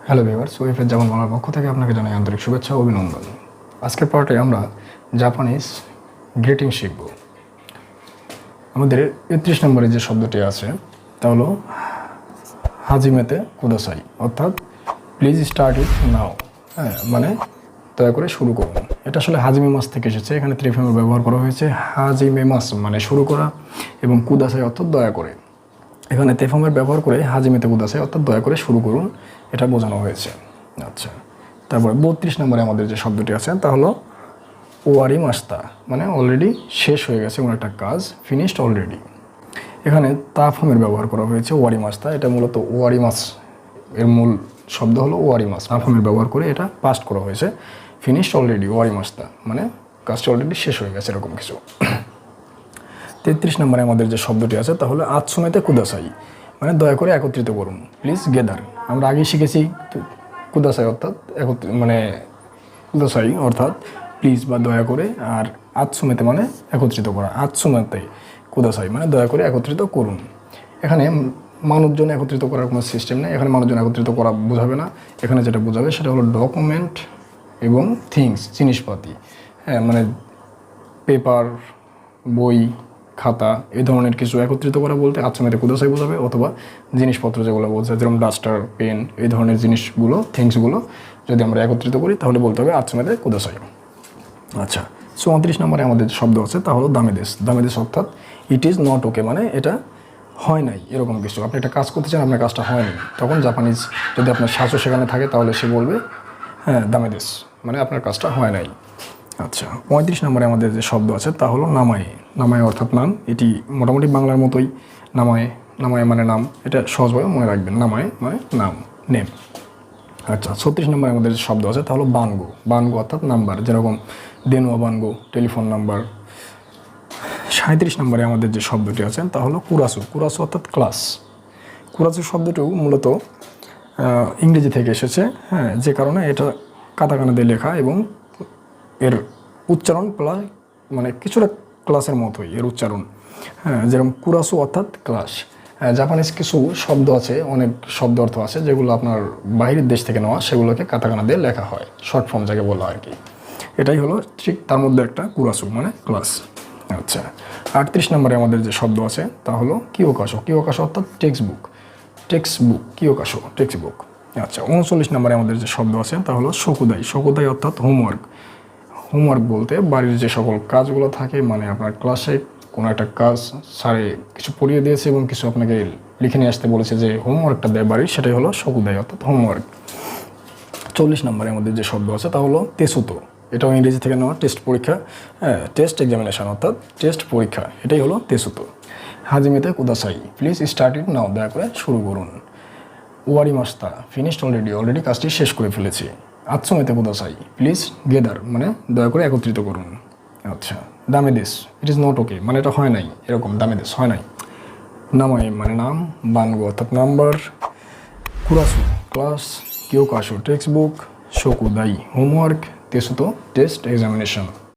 Hello viewers, ওয়েফের Japan বাংলার পক্ষ থেকে আপনাকে জানাই আন্তরিক শুভেচ্ছা ও অভিনন্দন। আজকের পার্টে আমরা জাপানিজ গ্রিটিং শিখব। আমাদের ৩১ নম্বরে যে শব্দটি আছে তা হলো হাজিমেতে কুদাসাই, অর্থাৎ প্লিজ স্টার্ট ইট নাও। মানে দয়া করে শুরু করুন। এটা আসলে হাজিমে মাস থেকে এসেছে। এখানে ত্রিফর্মের ব্যবহার করা হয়েছে। হাজিমে মাস মানে শুরু করা এবং কুদাসাই অর্থাৎ দয়া করে। এখানে তেফর্মের ব্যবহার করে হাজিমেতে কুদাসাই অর্থাৎ দয়া করে শুরু করুন এটা বোঝানো হয়েছে। আচ্ছা, তারপরে ৩২ নম্বরে আমাদের যে শব্দটি আছে তা হলো ওয়ারি মাস্তা, মানে অলরেডি শেষ হয়ে গেছে কোনো একটা কাজ, ফিনিশড অলরেডি। এখানে তাফর্মের ব্যবহার করা হয়েছে ওয়ারি মাস্তা। এটা মূলত ওয়ারি মাস এর মূল শব্দ হলো ওয়ারি মাস। তাফর্মের ব্যবহার করে এটা পাস্ট করা হয়েছে, ফিনিশড অলরেডি ওয়ারি মাস্তা, মানে কাজটা অলরেডি শেষ হয়ে গেছে এরকম কিছু। ৩৩ নম্বরে আমাদের যে শব্দটি আছে তা হলো আতসুমেতে কুদাসাই, মানে দয়া করে একত্রিত করুন, প্লিজ গেদার। আমরা আগেই শিখেছি কুদাসাই অর্থাৎ মানে কুদাসাই অর্থাৎ প্লিজ বা দয়া করে, আর আতসুমেতে মানে একত্রিত করা। আতসুমেতে কুদাসাই মানে দয়া করে একত্রিত করুন। এখানে মানুষজন একত্রিত করার কোনো সিস্টেম নেই। এখানে মানুষজন একত্রিত করা বোঝাবে না। এখানে যেটা বোঝাবে সেটা হলো ডকুমেন্ট এবং থিংস, জিনিসপাতি। মানে পেপার, বই, খাতা, এই ধরনের কিছু একত্রিত করা বলতে আতসুমেতে কুদাসাই বোঝাবে, অথবা জিনিসপত্র যেগুলো বলছে যেরকম ডাস্টার, পেন, এই ধরনের জিনিসগুলো, থিংসগুলো যদি আমরা একত্রিত করি তাহলে বলতে হবে আতসুমেতে কুদাসাই। আচ্ছা, ৩৪ নম্বরে আমাদের শব্দ আছে তা হলো দামেদেশ। দামেদেশ অর্থাৎ ইট ইজ নট ওকে, মানে এটা হয় নাই এরকম কিছু। আপনি একটা কাজ করতে চান, আপনার কাজটা হয়নি, তখন জাপানিজ যদি আপনার শাশু সেখানে থাকে তাহলে সে বলবে দামেদেশ, মানে আপনার কাজটা হয় নাই। আচ্ছা, ৩৫ নম্বরে আমাদের যে শব্দ আছে তা হলো নামায়ে। নামায়ে অর্থাৎ নাম। এটি মোটামুটি বাংলার মতোই। নামায়ে, নামায়ে মানে নাম। এটা সহজভাবে মনে রাখবেন, নামায়ে মানে নাম, নেম। আচ্ছা, ৩৬ নম্বরে আমাদের যে শব্দ আছে তা হলো বানগো। বানগো অর্থাৎ নাম্বার, যেরকম দেনুয়া বানগো, টেলিফোন নাম্বার। ৩৭ নম্বরে আমাদের যে শব্দটি আছে তা হলো কুরাসু। কুরাসু অর্থাৎ ক্লাস। কুরাসু শব্দটিও মূলত ইংরেজি থেকে এসেছে, যে কারণে এটা কাতাকানা দিয়ে লেখা এবং এর উচ্চারণ প্রায় মানে কিছুটা ক্লাসের মতোই এর উচ্চারণ। যেরকম কুরাসু অর্থাৎ ক্লাস। জাপানিজ কিছু শব্দ আছে, অনেক শব্দ অর্থ আছে যেগুলো আপনার বাইরের দেশ থেকে নেওয়া, সেগুলোকে কাতাকানা দিয়ে লেখা হয়, শর্ট ফর্ম যাকে বলা হয় আর কি। এটাই হলো ঠিক তার মধ্যে একটা কুরাসু মানে ক্লাস। আচ্ছা, ৩৮ নম্বরে আমাদের যে শব্দ আছে তা হলো কিওকাশো। কিওকাশো অর্থাৎ টেক্সট বুক। টেক্সট বুক, কিওকাশো টেক্সট বুক। আচ্ছা, ৩৯ নম্বরে আমাদের যে শব্দ আছে তা হলো শকুদাই। শকুদাই অর্থাৎ হোমওয়ার্ক। হোমওয়ার্ক বলতে বাড়ির যে সকল কাজগুলো থাকে, মানে আপনার ক্লাসে কোনো একটা কাজ স্যারে কিছু পড়িয়ে দিয়েছে এবং কিছু আপনাকে লিখে নিয়ে আসতে বলেছে যে হোমওয়ার্কটা দেয় বাড়ির, সেটাই হলো শকুদাই অর্থাৎ হোমওয়ার্ক। ৪০ নম্বরে আমাদের যে শব্দ আছে তা হলো তেসুতো। এটাও ইংরেজি থেকে নেওয়া, টেস্ট পরীক্ষা, টেস্ট এক্সামিনেশন অর্থাৎ টেস্ট পরীক্ষা, এটাই হলো তেসুতো। হাজিমেতে কুদাসাই, প্লিজ স্টার্ট ইট নাও, দয়া করে শুরু করুন। ওয়ারি মাস্তা, ফিনিশড অলরেডি, অলরেডি কাজটি শেষ করে ফেলেছি। আতসুমেতে কুদাসাই, প্লিজ গেদার, মানে দয়া করে একত্রিত করুন। আচ্ছা, দামেদেশ, ইট ইজ নট ওকে, মানে এটা হয় নাই এরকম, দামেদেশ হয় নাই। নামাই মানে নাম, বানগো অর্থাৎ নাম্বার, কুরাসু ক্লাস, কিওকাশো টেক্সট বুক, শকুদাই হোমওয়ার্ক, তেসুতো টেস্ট এক্সামিনেশন।